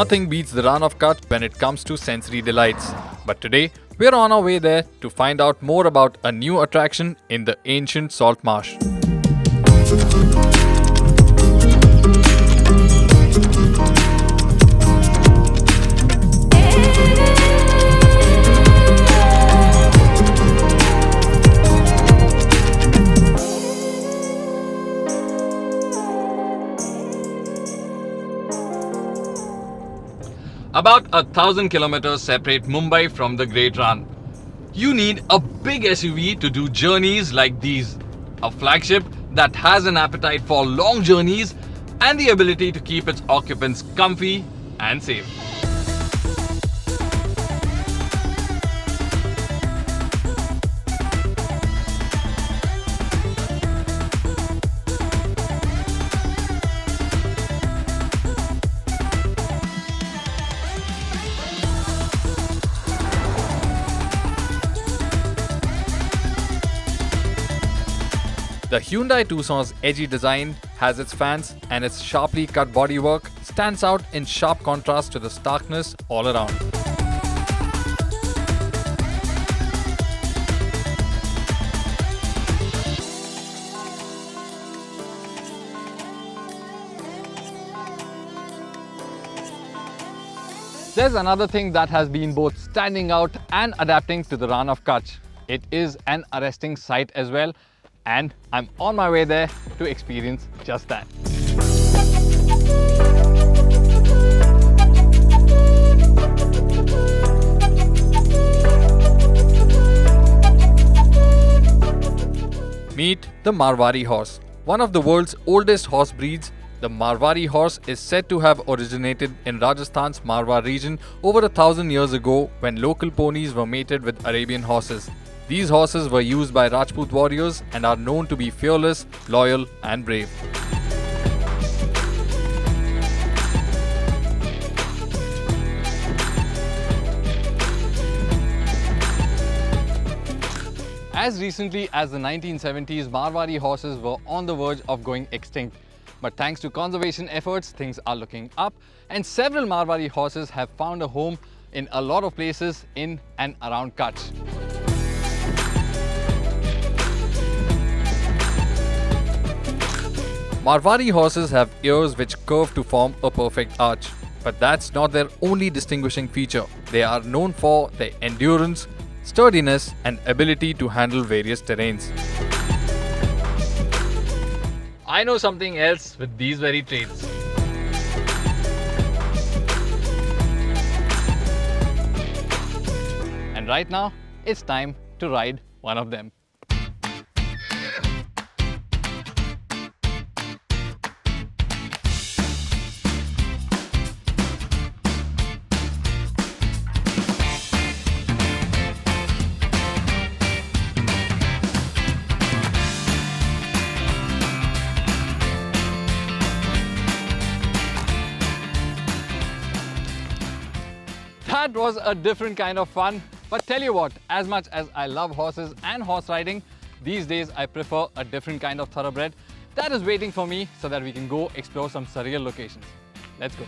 Nothing beats the Rann of Kutch when it comes to sensory delights. But today, we're on our way there to find out more about a new attraction in the ancient salt marsh. About 1,000 kilometers separate Mumbai from the Great Rann. You need a big SUV to do journeys like these. A flagship that has an appetite for long journeys and the ability to keep its occupants comfy and safe. The Hyundai Tucson's edgy design has its fans, and its sharply cut bodywork stands out in sharp contrast to the starkness all around. There's another thing that has been both standing out and adapting to the Rann of Kutch. It is an arresting sight as well. And I'm on my way there to experience just that. Meet the Marwari horse. One of the world's oldest horse breeds, the Marwari horse is said to have originated in Rajasthan's Marwar region over 1,000 years ago when local ponies were mated with Arabian horses. These horses were used by Rajput warriors and are known to be fearless, loyal, and brave. As recently as the 1970s, Marwari horses were on the verge of going extinct. But thanks to conservation efforts, things are looking up, and several Marwari horses have found a home in a lot of places in and around Kutch. Marwari horses have ears which curve to form a perfect arch. But that's not their only distinguishing feature. They are known for their endurance, sturdiness, and ability to handle various terrains. I know something else with these very traits. And right now, it's time to ride one of them. That was a different kind of fun, but tell you what, as much as I love horses and horse riding, these days I prefer a different kind of thoroughbred that is waiting for me so that we can go explore some surreal locations. Let's go.